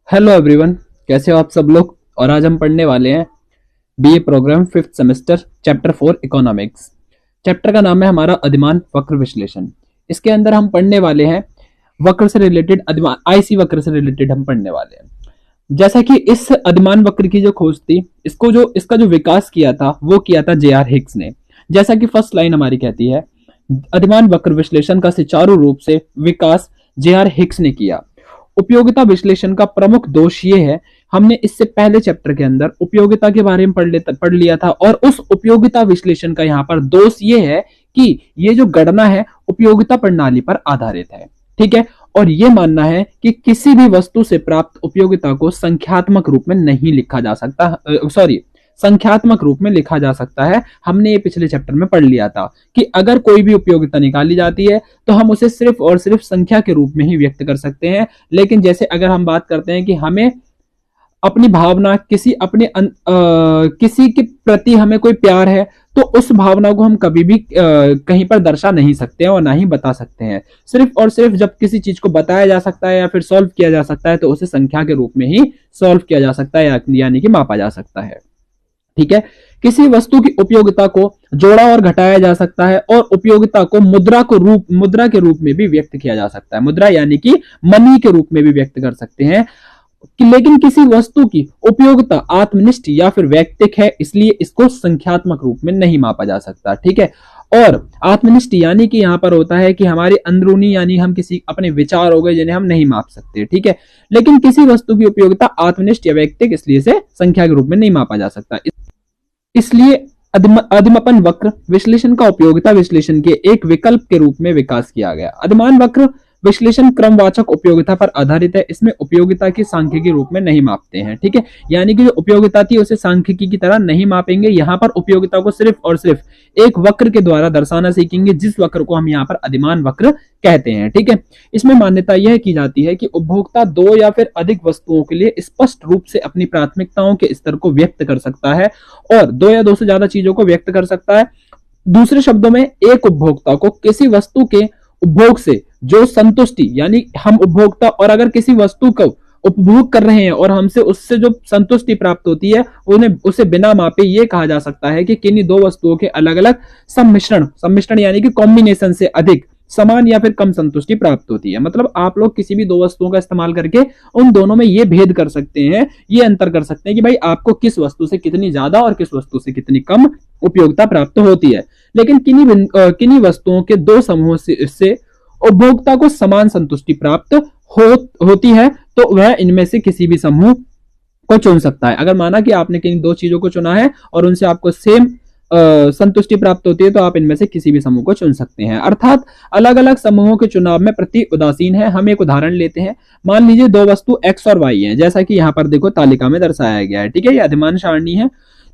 Hello everyone, कैसे हो आप सब लोग। और आज हम पढ़ने वाले हैं BA program fifth semester chapter 4 economics. Chapter का नाम है हमारा अधिमान वक्र विश्लेषण। इसके अंदर हम पढ़ने वाले हैं वक्र से रिलेटेड, अधिमान आईसी वक्र से रिलेटेड हम पढ़ने वाले हैं। जैसा कि इस अधिमान वक्र की जो खोज थी, इसका जो विकास किया था वो किया था जे आर हिक्स ने। जैसा कि फर्स्ट लाइन हमारी कहती है, अधिमान वक्र विश्लेषण का सुचारू रूप से विकास जे आर हिक्स ने किया। उपयोगिता विश्लेषण का प्रमुख दोष ये है, हमने इससे पहले चैप्टर के अंदर उपयोगिता के बारे में पढ़ लिया था, और उस उपयोगिता विश्लेषण का यहाँ पर दोष ये है कि ये जो गणना है उपयोगिता प्रणाली पर आधारित है। ठीक है, और ये मानना है कि किसी भी वस्तु से प्राप्त उपयोगिता को संख्यात्मक रूप में नहीं लिखा जा सकता, संख्यात्मक रूप में लिखा जा सकता है। हमने ये पिछले चैप्टर में पढ़ लिया था कि अगर कोई भी उपयोगिता निकाली जाती है तो हम उसे सिर्फ और सिर्फ संख्या के रूप में ही व्यक्त कर सकते हैं। लेकिन जैसे अगर हम बात करते हैं कि हमें अपनी भावना किसी के प्रति हमें कोई प्यार है, तो उस भावना को हम कभी भी कहीं पर दर्शा नहीं सकते हैं और ना ही बता सकते हैं। सिर्फ और सिर्फ जब किसी चीज को बताया जा सकता है या फिर सॉल्व किया जा सकता है तो उसे संख्या के रूप में ही सॉल्व किया जा सकता है, यानी कि मापा जा सकता है। ठीक है, किसी वस्तु की उपयोगिता को जोड़ा और घटाया जा सकता है, और उपयोगिता को मुद्रा के रूप में भी व्यक्त किया जा सकता है। मुद्रा यानी कि मनी के रूप में भी व्यक्त कर सकते हैं। लेकिन किसी वस्तु की उपयोगिता आत्मनिष्ठ या फिर वैयक्तिक है, इसलिए इसको संख्यात्मक रूप में नहीं मापा जा सकता। ठीक है, और आत्मनिष्ठ यानी कि यहां पर होता है कि हमारे अंदरूनी, यानी हम किसी अपने विचार हो गए जिन्हें हम नहीं माप सकते। ठीक है, लेकिन किसी वस्तु की उपयोगिता आत्मनिष्ठ या वैयक्तिक, इसलिए से संख्या के रूप में नहीं मापा जा सकता। इसलिए अधिमपन वक्र विश्लेषण का उपयोगिता विश्लेषण के एक विकल्प के रूप में विकास किया गया। अधिमान वक्र विश्लेषण क्रमवाचक उपयोगिता पर आधारित है। इसमें उपयोगिता की सांख्यिकी रूप में नहीं मापते हैं। ठीक है, यानी कि जो उपयोगिता थी उसे सांख्यिकी की तरह नहीं मापेंगे। यहाँ पर उपयोगिता को सिर्फ और सिर्फ एक वक्र के द्वारा दर्शाना सीखेंगे, जिस वक्र को हम यहाँ पर अधिमान वक्र कहते हैं। ठीक है, इसमें मान्यता यह की जाती है कि उपभोक्ता दो या फिर अधिक वस्तुओं के लिए स्पष्ट रूप से अपनी प्राथमिकताओं के स्तर को व्यक्त कर सकता है, और दो या दो से ज्यादा चीजों को व्यक्त कर सकता है। दूसरे शब्दों में, एक उपभोक्ता को किसी वस्तु के उपभोग से जो संतुष्टि, यानी हम उपभोक्ता और अगर किसी वस्तु को उपभोग कर रहे हैं और हमसे उससे जो संतुष्टि प्राप्त होती है उन्हें उसे बिना मापे ये कहा जा सकता है कि किन्हीं दो वस्तुओं के अलग अलग सम्मिश्रण यानी कि कॉम्बिनेशन से अधिक समान या फिर कम संतुष्टि प्राप्त होती है। मतलब आप लोग किसी भी दो वस्तुओं का इस्तेमाल करके उन दोनों में ये भेद कर सकते हैं, ये अंतर कर सकते हैं कि भाई आपको किस वस्तु से कितनी ज्यादा और किस वस्तु से कितनी कम उपयोगिता प्राप्त होती है। लेकिन किन्हीं वस्तुओं के दो समूहों से उपभोक्ता को समान संतुष्टि प्राप्त होती है, तो वह इनमें से किसी भी समूह को चुन सकता है। अगर माना कि आपने किन्हीं दो चीजों को चुना है और उनसे आपको सेम संतुष्टि प्राप्त होती है, तो आप इनमें से किसी भी समूह को चुन सकते हैं। अर्थात अलग अलग समूहों के चुनाव में प्रति उदासीन है। हम एक उदाहरण लेते हैं। मान लीजिए दो वस्तु एक्स और वाई है, जैसा कि यहाँ पर देखो तालिका में दर्शाया गया है। ठीक है, ये अधिमान सारणी है,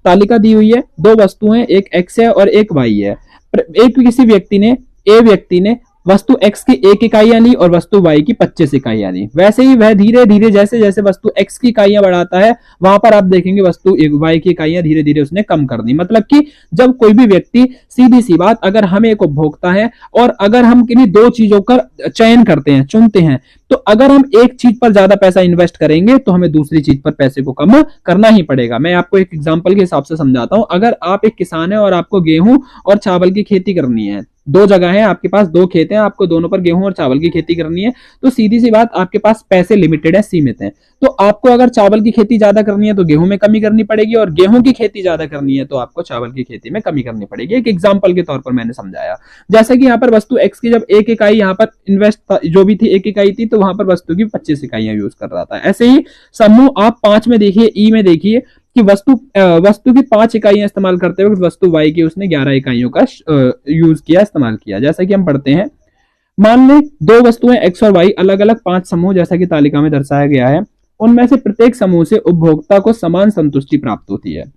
तालिका दी हुई है, दो वस्तुएं, एक एक्स है और एक वाई है। एक किसी व्यक्ति ने वस्तु x की 1 इकाइयां ली और वस्तु y की 25 इकाइयां ली। वैसे ही वह धीरे धीरे जैसे जैसे वस्तु x की इकाइयां बढ़ाता है, वहां पर आप देखेंगे वस्तु y की इकाइयां धीरे धीरे उसने कम कर दी। मतलब कि जब कोई भी व्यक्ति, सीधी सी बात, अगर हम एक उपभोक्ता है और अगर हम किन्हीं दो चीजों का चयन करते हैं, चुनते हैं, तो अगर हम एक चीज पर ज्यादा पैसा इन्वेस्ट करेंगे तो हमें दूसरी चीज पर पैसे को कम करना ही पड़ेगा। मैं आपको एक एग्जांपल के हिसाब से समझाता हूं। अगर आप एक किसान है और आपको गेहूं और चावल की खेती करनी है, दो जगह है आपके पास, दो खेत हैं, आपको दोनों पर गेहूं और चावल की खेती करनी है, तो सीधी सी बात आपके पास पैसे लिमिटेड है, सीमित है। तो आपको अगर चावल की खेती ज्यादा करनी है तो गेहूं में कमी करनी पड़ेगी, और गेहूं की खेती ज्यादा करनी है तो आपको चावल की खेती में कमी करनी पड़ेगी। एक एग्जांपल के तौर पर मैंने समझाया। जैसे कि यहाँ पर वस्तु एक्स की जब 1 इकाई यहाँ पर इन्वेस्ट जो भी थी 1 इकाई थी, तो वहां पर वस्तु की 25 इकाइयां यूज कर रहा था। ऐसे ही समूह आप 5 में देखिए, ई में देखिए कि वस्तु की 5 इकाइयां इस्तेमाल करते हुए वस्तु वाई की उसने 11 इकाइयों का यूज किया, इस्तेमाल किया। जैसा कि हम पढ़ते हैं, मान लें दो वस्तुएं एक्स और वाई, अलग अलग 5 समूह जैसा कि तालिका में दर्शाया गया है। उनमें से प्रत्येक समूह से उपभोक्ता को समान संतुष्टि प्राप्त होती है।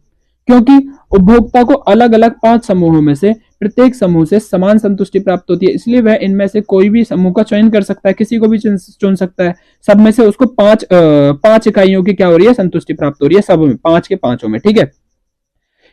क्योंकि उपभोक्ता को अलग अलग 5 समूहों में से प्रत्येक समूह से समान संतुष्टि प्राप्त होती है, इसलिए वह इनमें से कोई भी समूह का चयन कर सकता है, किसी को भी चुन सकता है। सब में से उसको 5 इकाइयों की क्या हो रही है, संतुष्टि प्राप्त हो रही है, सब में 5 के 5 में। ठीक है,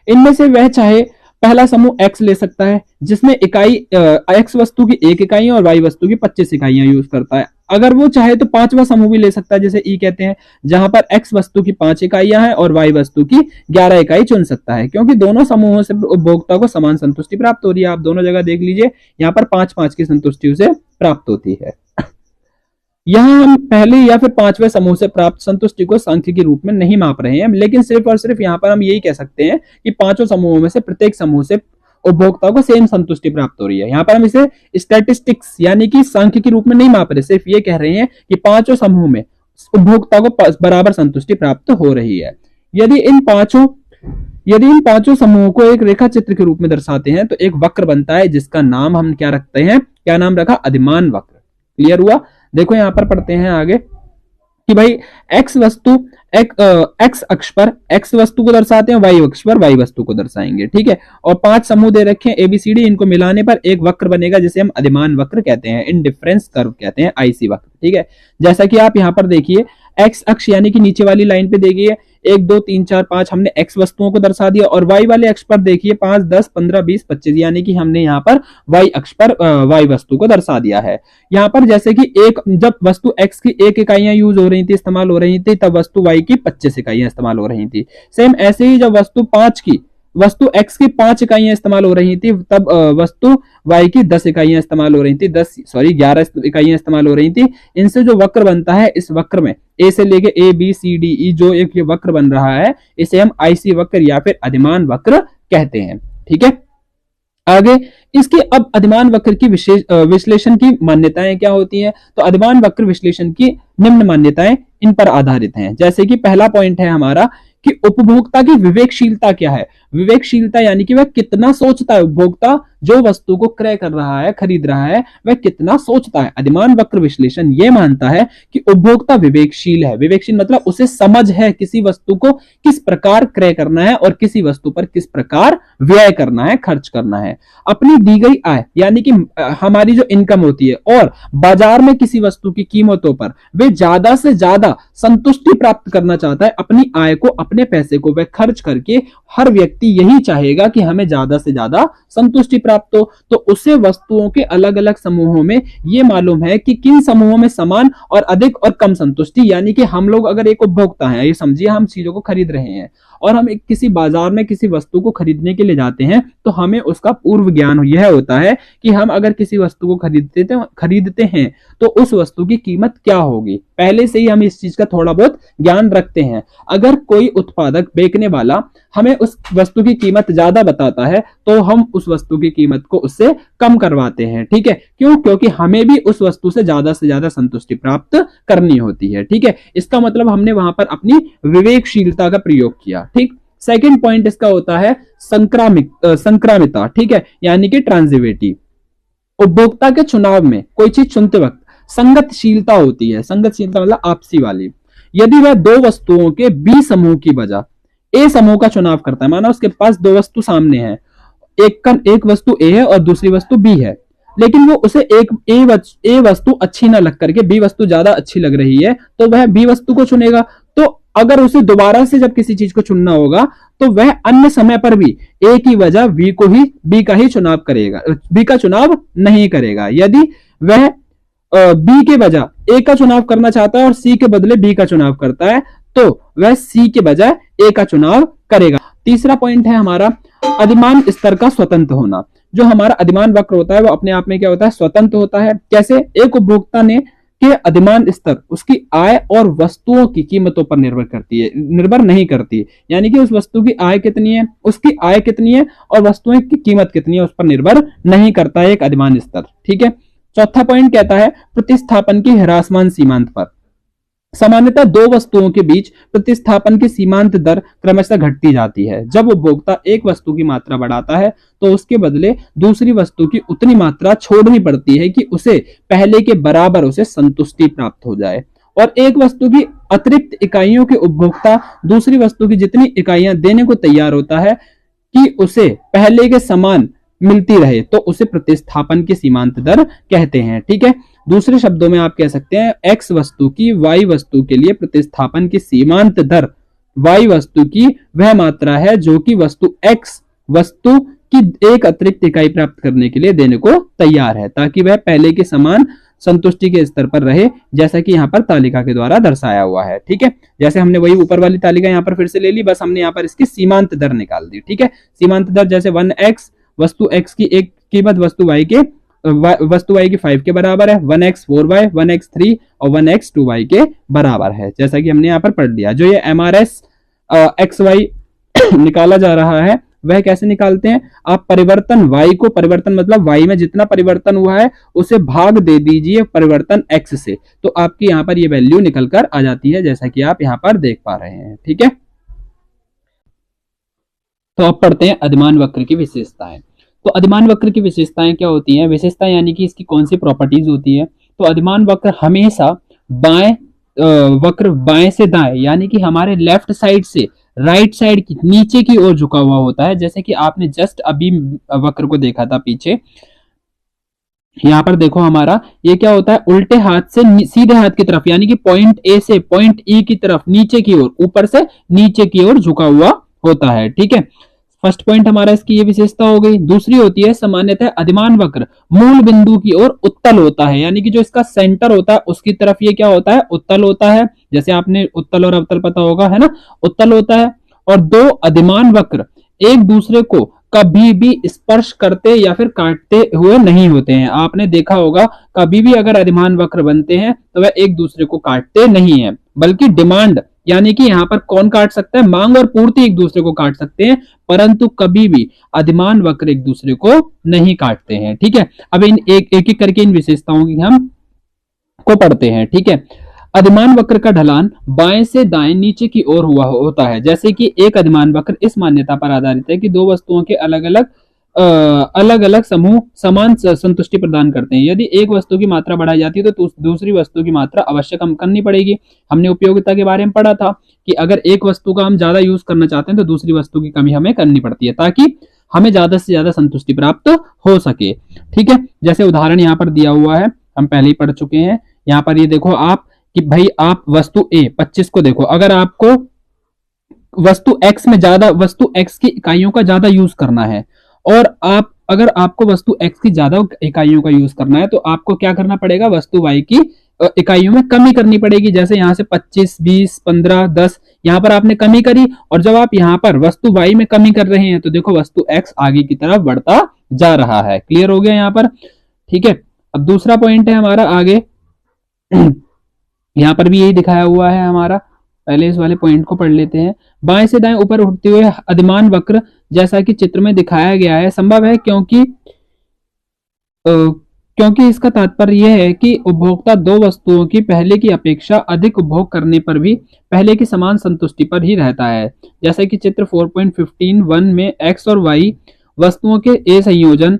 इनमें से वह चाहे पहला समूह x ले सकता है जिसमें इकाई x वस्तु की 1 इकाई और y वस्तु की 25 इकाइयां यूज करता है। अगर वो चाहे तो पांचवा समूह भी ले सकता है जिसे ई कहते हैं, जहां पर x वस्तु की 5 इकाइयां हैं और y वस्तु की 11 इकाई चुन सकता है, क्योंकि दोनों समूहों से उपभोक्ता को समान संतुष्टि प्राप्त हो रही है। आप दोनों जगह देख लीजिए, यहाँ पर 5-5 की संतुष्टि उसे प्राप्त होती है। यहाँ हम पहले या फिर पांचवें समूह से प्राप्त संतुष्टि को सांख्य के रूप में नहीं माप रहे हैं, लेकिन सिर्फ और सिर्फ यहाँ पर हम यही कह सकते हैं कि पांचों समूहों में से प्रत्येक समूह से उपभोक्ता को सेम संतुष्टि प्राप्त हो रही है। यहाँ पर हम इसे स्टैटिस्टिक्स यानी कि सांख्य के रूप में नहीं माप रहे, सिर्फ ये कह रहे हैं कि पांचों समूह में उपभोक्ता को बराबर संतुष्टि प्राप्त हो रही है। यदि इन पांचों समूहों को एक रेखा चित्र के रूप में दर्शाते हैं तो एक वक्र बनता है जिसका नाम हम क्या रखते हैं, क्या नाम रखा, अधिमान वक्र। क्लियर हुआ? देखो यहां पर पढ़ते हैं आगे कि भाई x वस्तु x अक्ष पर x वस्तु को दर्शाते हैं, y अक्ष पर y वस्तु को दर्शाएंगे। ठीक है, और 5 समूह दे रखे हैं ABCD, इनको मिलाने पर एक वक्र बनेगा जिसे हम अधिमान वक्र कहते हैं, इंडिफरेंस कर्व कहते हैं, IC वक्र। ठीक है, जैसा कि आप यहाँ पर देखिए x अक्ष यानी कि नीचे वाली लाइन पे देखिए 1 2 3 4 5 हमने x वस्तुओं को दर्शा दिया, और y वाले अक्ष पर देखिए 5 10 15 20 25 यानी कि हमने यहाँ पर y अक्ष पर y वस्तु को दर्शा दिया है। यहाँ पर जैसे कि जब वस्तु x की 1 इकाइयां यूज हो रही थी, इस्तेमाल हो रही थी, तब वस्तु y की 25 इकाइयां इस्तेमाल हो रही थी। सेम ऐसे ही जब वस्तु x की 5 इकाइयां इस्तेमाल हो रही थी, तब वस्तु y की 10 इकाइयां इस्तेमाल हो रही थी, 11 इकाइयां इस्तेमाल हो रही थी। इनसे जो वक्र बनता है, इस वक्र में a से लेके ABCDE जो एक ये वक्र बन रहा है, इसे हम IC वक्र या फिर अधिमान वक्र कहते हैं। ठीक है, आगे इसके अब अधिमान वक्र की विश्लेषण की मान्यताएं क्या होती हैं, तो अधिमान वक्र विश्लेषण की निम्न मान्यताएं इन पर आधारित हैं। जैसे कि पहला पॉइंट है हमारा कि उपभोक्ता की विवेकशीलता क्या है। विवेकशीलता यानी कि वह कितना सोचता है, उपभोक्ता जो वस्तु को क्रय कर रहा है, खरीद रहा है, वह कितना सोचता है। अधिमान वक्र विश्लेषण यह मानता है कि उपभोक्ता विवेकशील है। विवेकशील मतलब उसे समझ है किसी वस्तु को किस प्रकार क्रय करना है और किसी वस्तु पर किस प्रकार व्यय करना है, खर्च करना है। अपनी दी गई आय यानी कि हमारी जो इनकम होती है और बाजार में किसी वस्तु की कीमतों पर वे ज्यादा से ज्यादा संतुष्टि प्राप्त करना चाहता है। अपनी आय को, अपने पैसे को वह खर्च करके हर व्यक्ति यही चाहेगा कि हमें ज्यादा से ज्यादा संतुष्टि प्राप्त हो। तो उसे वस्तुओं के अलग अलग समूहों में ये मालूम है कि किन समूहों में समान और अधिक और कम संतुष्टि, यानी कि हम लोग अगर एक उपभोक्ता हैं, ये समझिए हम चीजों को खरीद रहे हैं और हम किसी बाजार में किसी वस्तु को खरीदने के लिए जाते हैं, तो हमें उसका पूर्व ज्ञान यह होता है कि हम अगर किसी वस्तु को खरीदते हैं तो उस वस्तु की कीमत क्या होगी। पहले से ही हम इस चीज का थोड़ा बहुत ज्ञान रखते हैं। अगर कोई उत्पादक, बेचने वाला हमें उस वस्तु की कीमत ज्यादा बताता है तो हम उस वस्तु की कीमत को उससे कम करवाते हैं। ठीक है, क्यों? क्योंकि हमें भी उस वस्तु से ज्यादा संतुष्टि प्राप्त करनी होती है। ठीक है, इसका मतलब हमने वहां पर अपनी विवेकशीलता का प्रयोग किया। ठीक, सेकंड पॉइंट इसका होता है संक्रामिता। ठीक है, यानी कि ट्रांजिटिविटी। उपभोक्ता के चुनाव में कोई चीज चुनते वक्त संगतशीलता होती है। संगतशीलता मतलब आपसी वाली। यदि वह दो वस्तुओं के बी समूह की बजाय ए समूह का चुनाव करता है, माना उसके पास दो वस्तु सामने है, एक वस्तु ए है और दूसरी वस्तु बी है, लेकिन वो उसे ए वस्तु अच्छी ना लग करके बी वस्तु ज्यादा अच्छी लग रही है, तो वह बी वस्तु को चुनेगा। तो अगर उसे दोबारा से जब किसी चीज को चुनना होगा तो वह अन्य समय पर भी ए की वजह बी का ही चुनाव करेगा, बी का चुनाव नहीं करेगा। यदि वह बी के बजाय ए का चुनाव करना चाहता है और सी के बदले बी का चुनाव करता है, तो वह सी के बजाय ए का चुनाव करेगा। तीसरा पॉइंट है हमारा अधिमान स्तर का स्वतंत्र होना। जो हमारा अधिमान वक्र होता है वो अपने आप में क्या होता है, स्वतंत्र होता है। कैसे? एक उपभोक्ता ने के अधिमान स्तर उसकी आय और वस्तुओं की कीमतों पर निर्भर नहीं करती। यानी कि उस वस्तु की आय कितनी है, उसकी आय कितनी है और वस्तुएं की कीमत कितनी है, उस पर निर्भर नहीं करता है एक अधिमान स्तर। ठीक है, चौथा पॉइंट कहता है प्रतिस्थापन की ह्रासमान सीमांत पर। सामान्यतः दो वस्तुओं के बीच प्रतिस्थापन की सीमांत दर क्रमशः घटती जाती है। जब उपभोक्ता एक वस्तु की मात्रा बढ़ाता है तो उसके बदले दूसरी वस्तु की उतनी मात्रा छोड़नी पड़ती है कि उसे पहले के बराबर उसे संतुष्टि प्राप्त हो जाए। और एक वस्तु की अतिरिक्त इकाइयों के उपभोक्ता दूसरी वस्तु की जितनी इकाइयां देने को तैयार होता है कि उसे पहले के समान मिलती रहे, तो उसे प्रतिस्थापन की सीमांत दर कहते हैं। ठीक है, दूसरे शब्दों में आप कह सकते हैं एक्स वस्तु की वाई वस्तु के लिए प्रतिस्थापन की सीमांत दर वाई वस्तु की वह मात्रा है जो कि वस्तु एक्स वस्तु कि एक अतिरिक्त इकाई प्राप्त करने के लिए देने को तैयार है, ताकि वह पहले के समान संतुष्टि के स्तर पर रहे, जैसा कि यहाँ पर तालिका के द्वारा दर्शाया हुआ है। ठीक है, जैसे हमने वही ऊपर वाली तालिका यहाँ पर फिर से ले ली, बस हमने यहाँ पर इसकी सीमांत दर निकाल दी। ठीक है, सीमांत दर जैसे 1x, वस्तु x की एक कीमत वस्तु y की 5 के बराबर है, 1x 4y, 1x 3 और 1x 2y के बराबर है, जैसा कि हमने यहाँ पर पढ़ लिया। जो ये MRS XY निकाला जा रहा है वह कैसे निकालते हैं, आप परिवर्तन y को, परिवर्तन मतलब y में जितना परिवर्तन हुआ है उसे भाग दे दीजिए परिवर्तन x से, तो आपकी यहाँ पर ये वैल्यू निकल कर आ जाती है, जैसा कि आप यहाँ पर देख पा रहे हैं। ठीक है, तो अब पढ़ते हैं अधिमान वक्र की विशेषताएं। तो अधिमान वक्र की विशेषताएं क्या होती हैं, विशेषताएं यानी कि इसकी कौन सी प्रॉपर्टीज होती है। तो अधिमान वक्र हमेशा वक्र बाएं से दाएं यानी कि हमारे लेफ्ट साइड से राइट साइड की नीचे की ओर झुका हुआ होता है, जैसे कि आपने जस्ट अभी वक्र को देखा था पीछे। यहाँ पर देखो हमारा ये क्या होता है, उल्टे हाथ से सीधे हाथ की तरफ यानी कि पॉइंट ए से पॉइंट ई की तरफ नीचे की ओर, ऊपर से नीचे की ओर झुका हुआ होता है। ठीक है, फर्स्ट पॉइंट हमारा इसकी ये विशेषता हो गई। दूसरी होती है सामान्यतः अधिमान वक्र मूल बिंदु की ओर उत्तल होता है, यानी कि जो इसका सेंटर होता है उसकी तरफ ये क्या होता है, उत्तल होता है। जैसे आपने उत्तल और अवतल पता होगा, है ना, उत्तल होता है। और दो अधिमान वक्र एक दूसरे को कभी भी स्पर्श करते या फिर काटते हुए नहीं होते हैं। आपने देखा होगा कभी भी अगर अधिमान वक्र बनते हैं तो वह एक दूसरे को काटते नहीं है, बल्कि डिमांड यानी कि यहाँ पर कौन काट सकता है, मांग और पूर्ति एक दूसरे को काट सकते हैं, परंतु कभी भी अधिमान वक्र एक दूसरे को नहीं काटते हैं। ठीक है, अब इन एक करके इन विशेषताओं की हम को पढ़ते हैं। ठीक है, अधिमान वक्र का ढलान बाएं से दाएं नीचे की ओर हुआ होता है, जैसे कि एक अधिमान वक्र इस मान्यता पर आधारित है कि दो वस्तुओं के अलग अलग समूह समान संतुष्टि प्रदान करते हैं। यदि एक वस्तु की मात्रा बढ़ाई जाती है तो दूसरी वस्तु की मात्रा अवश्य कम करनी पड़ेगी। हमने उपयोगिता के बारे में पढ़ा था कि अगर एक वस्तु का हम ज्यादा यूज करना चाहते हैं तो दूसरी वस्तु की कमी हमें करनी पड़ती है, ताकि हमें ज्यादा से ज्यादा संतुष्टि प्राप्त हो सके। ठीक है, जैसे उदाहरण यहाँ पर दिया हुआ है, हम पहले ही पढ़ चुके हैं। यहाँ पर ये देखो आप कि भाई आप वस्तु ए 25 को देखो, अगर आपको वस्तु x की इकाइयों का ज्यादा यूज करना है और अगर आपको वस्तु x की ज्यादा इकाइयों का यूज करना है तो आपको क्या करना पड़ेगा, वस्तु y की इकाइयों में कमी करनी पड़ेगी। जैसे यहाँ से 25, 20, 15, 10 यहाँ पर आपने कमी करी, और जब आप यहाँ पर वस्तु y में कमी कर रहे हैं तो देखो वस्तु x आगे की तरफ बढ़ता जा रहा है। क्लियर हो गया यहाँ पर। ठीक है, अब दूसरा पॉइंट है हमारा आगे यहाँ पर भी यही दिखाया हुआ है हमारा, पहले इस वाले पॉइंट को पढ़ लेते हैं। बाएं से दाएं ऊपर उठते हुए अधिमान वक्र जैसा कि चित्र में दिखाया गया है संभव है, क्योंकि इसका तात्पर्य यह है कि उपभोक्ता दो वस्तुओं की पहले की अपेक्षा अधिक उपभोग करने पर भी पहले की समान संतुष्टि पर ही रहता है। जैसा कि चित्र 4.15.1 में x और y वस्तुओं के ए संयोजन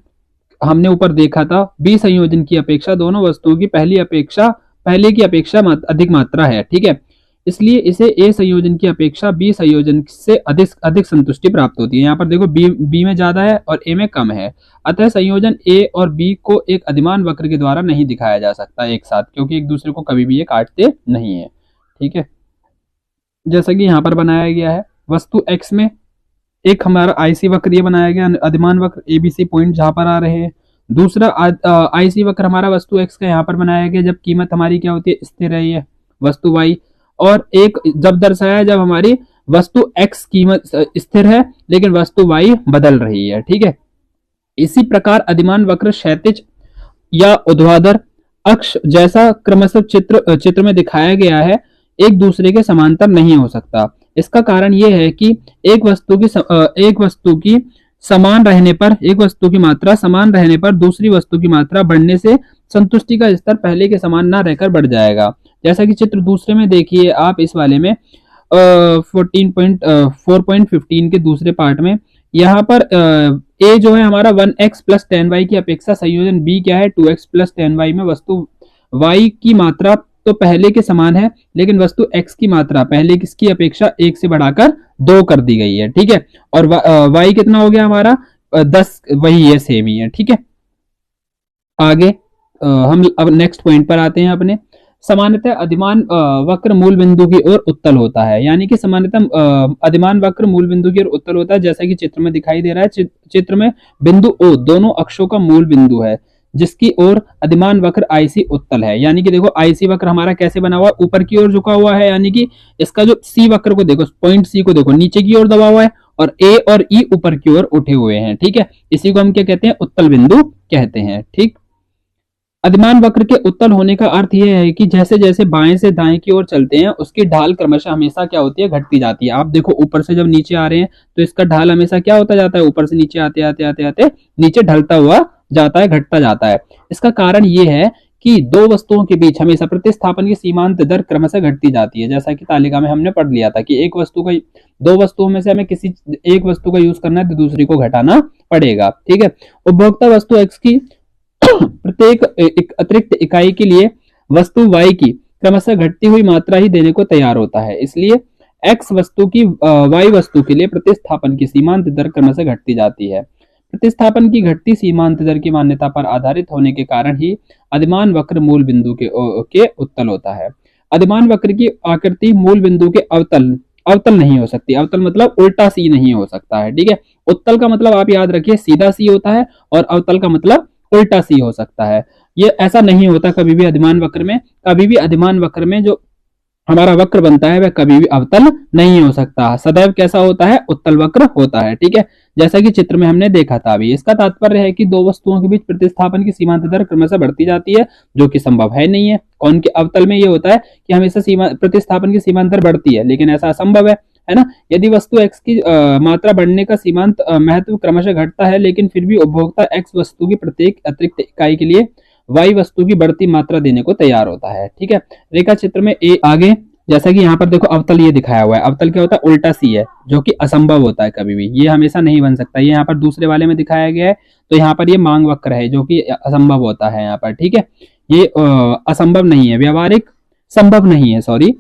हमने ऊपर देखा था, बी संयोजन की अपेक्षा दोनों वस्तुओं की पहले की अपेक्षा अधिक मात्रा है। ठीक है, इसलिए इसे ए संयोजन की अपेक्षा बी संयोजन से अधिक संतुष्टि प्राप्त होती है। यहाँ पर देखो बी में ज्यादा है और ए में कम है, अतः संयोजन ए और बी को एक अधिमान वक्र के द्वारा नहीं दिखाया जा सकता एक साथ, क्योंकि एक दूसरे को कभी भी ये काटते नहीं है। ठीक है, जैसा कि यहाँ पर बनाया गया है, वस्तु एक्स में एक हमारा आईसी वक्र ये बनाया गया, अधिमान वक्र एबीसी पॉइंट जहां पर आ रहे हैं। दूसरा आईसी वक्र हमारा वस्तु एक्स का यहाँ पर बनाया गया जब कीमत हमारी क्या होती है, स्थिर रही है वस्तु वाई, और एक जब दर्शाया जब हमारी वस्तु एक्स कीमत स्थिर है लेकिन वस्तु वाई बदल रही है। ठीक है, इसी प्रकार अधिमान वक्र क्षैतिज या ऊर्ध्वाधर अक्ष जैसा क्रमशः चित्र में दिखाया गया है एक दूसरे के समांतर नहीं हो सकता। इसका कारण यह है कि एक वस्तु की मात्रा समान रहने पर दूसरी वस्तु की मात्रा बढ़ने से संतुष्टि का स्तर पहले के समान ना रहकर बढ़ जाएगा। जैसा कि चित्र दूसरे में देखिए आप, इस वाले में 4.15 के दूसरे पार्ट में यहाँ पर ए जो है हमारा 1x प्लस 10y की अपेक्षा संयोजन बी क्या है 2x प्लस 10y में वस्तु y की मात्रा तो पहले के समान है, लेकिन वस्तु x की मात्रा पहले किसकी अपेक्षा 1 से बढ़ाकर 2 कर दी गई है। ठीक है, और y कितना हो गया हमारा 10, वही है, सेम ही है। ठीक है, आगे हम अब नेक्स्ट पॉइंट पर आते हैं अपने। सामान्यतः अधिमान वक्र मूल बिंदु की ओर उत्तल होता है, यानी कि सामान्यतः अधिमान वक्र मूल बिंदु की ओर उत्तल होता है, जैसा कि चित्र में दिखाई दे रहा है। चित्र में बिंदु ओ दोनों अक्षों का मूल बिंदु है, जिसकी ओर अधिमान वक्र आईसी उत्तल है। यानी कि देखो आईसी वक्र हमारा कैसे बना हुआ है, ऊपर की ओर झुका हुआ है, यानी कि इसका जो सी वक्र को देखो, पॉइंट सी को देखो, नीचे की ओर दबा हुआ है, और ए और ई ऊपर की ओर उठे हुए हैं। ठीक है, इसी को हम क्या कहते हैं, उत्तल बिंदु कहते हैं। ठीक, अधिमान वक्र के उत्तल होने का अर्थ यह है कि जैसे जैसे बाएं से दाएं की ओर चलते हैं, उसकी ढाल क्रमशः हमेशा क्या होती है, घटती जाती है। आप देखो ऊपर से जब नीचे आ रहे हैं तो इसका ढाल हमेशा क्या होता जाता है, ऊपर से नीचे आते आते आते आते नीचे ढलता हुआ जाता है, घटता जाता है। इसका कारण ये है कि दो वस्तुओं के बीच हमेशा प्रतिस्थापन की सीमांत दर क्रमशः घटती जाती है, जैसा कि तालिका में हमने पढ़ लिया था कि एक वस्तु का, दो वस्तुओं में से हमें किसी एक वस्तु का यूज करना है तो दूसरी को घटाना पड़ेगा। ठीक है, उपभोक्ता वस्तु एक्स की प्रत्येक एक अतिरिक्त इकाई के लिए वस्तु y की क्रमशः घटती हुई मात्रा ही देने को तैयार होता है। इसलिए x वस्तु की y वस्तु के लिए प्रतिस्थापन की सीमांत दर क्रमशः घटती जाती है। प्रतिस्थापन की घटती सीमांत दर की मान्यता पर आधारित होने के कारण ही अधिमान वक्र मूल बिंदु के उत्तल होता है। अधिमान वक्र की आकृति मूल बिंदु के अवतल अवतल नहीं हो सकती। अवतल मतलब उल्टा सी नहीं हो सकता है। ठीक है, उत्तल का मतलब आप याद रखिए सीधा सी होता है, और अवतल का मतलब उल्टा सी हो सकता है। ये ऐसा नहीं होता कभी भी अधिमान वक्र में। कभी भी अधिमान वक्र में जो हमारा वक्र बनता है वह कभी भी अवतल नहीं हो सकता, सदैव कैसा होता है, उत्तल वक्र होता है। ठीक है, जैसा कि चित्र में हमने देखा था अभी। इसका तात्पर्य है कि दो वस्तुओं के बीच प्रतिस्थापन की सीमांत दर क्रमशः बढ़ती जाती है, जो कि संभव है नहीं है। कौन के अवतल में ये होता है कि हमेशा सीमा प्रतिस्थापन की सीमांत दर बढ़ती है, लेकिन ऐसा असंभव है ना। यदि वस्तु x की मात्रा बढ़ने का सीमांत महत्व क्रमशः घटता है, लेकिन फिर भी उपभोक्ता x वस्तु की प्रत्येक अतिरिक्त इकाई के लिए y वस्तु की बढ़ती मात्रा देने को तैयार होता है। ठीक है, रेखा चित्र में ए आगे, जैसा कि यहाँ पर देखो अवतल ये दिखाया हुआ है। अवतल क्या होता है, उल्टा सी है, जो कि असंभव होता है कभी भी, ये हमेशा नहीं बन सकता। ये यहाँ पर दूसरे वाले में दिखाया गया है, तो यहाँ पर ये मांग वक्र है, जो कि असंभव होता है यहाँ पर। ठीक है, ये असंभव नहीं है, व्यवहारिक संभव नहीं है, सॉरी,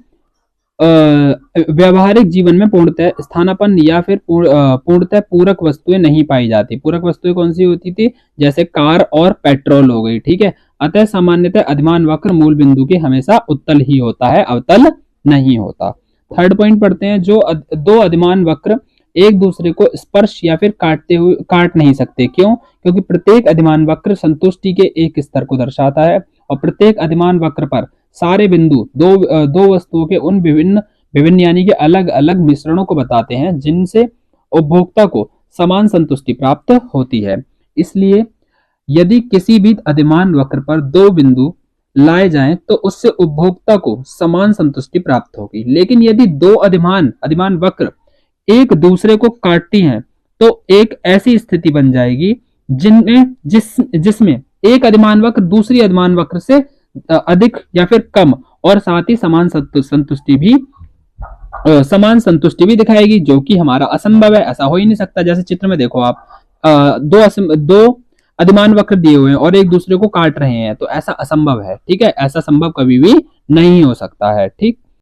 व्यवहारिक जीवन में पूर्णतः स्थानापन्न या फिर पूर्णतः पूरक वस्तुएं नहीं पाई जाती। पूरक वस्तुएं कौन सी होती थी, जैसे कार और पेट्रोल हो गई। ठीक है, अतः सामान्यतः अधिमान वक्र मूल बिंदु के हमेशा उत्तल ही होता है, अवतल नहीं होता। थर्ड पॉइंट पढ़ते हैं, जो दो अधिमान वक्र एक दूसरे को स्पर्श या फिर काट नहीं सकते। क्यों? क्योंकि प्रत्येक अधिमान वक्र संतुष्टि के एक स्तर को दर्शाता है, और प्रत्येक अधिमान वक्र पर सारे बिंदु दो वस्तुओं के उन विभिन्न विभिन्न यानी कि अलग अलग मिश्रणों को बताते हैं, जिनसे उपभोक्ता को समान संतुष्टि प्राप्त होती है। इसलिए यदि किसी भी अधिमान वक्र पर दो बिंदु लाए जाएं तो उससे उपभोक्ता को समान संतुष्टि प्राप्त होगी। लेकिन यदि दो अधिमान वक्र एक दूसरे को काटती हैं तो एक ऐसी स्थिति बन जाएगी जिसमें एक अधिमान वक्र दूसरी अधिमान वक्र से अधिक या फिर कम और साथ ही समान संतुष्टि भी दिखाएगी, जो कि हमारा असंभव है, ऐसा हो ही नहीं सकता। जैसे चित्र में देखो आप, दो अधिमान वक्र दिए हुए हैं और एक दूसरे को काट रहे हैं, तो ऐसा असंभव है। ठीक है, ऐसा संभव कभी भी नहीं हो सकता है। ठीक।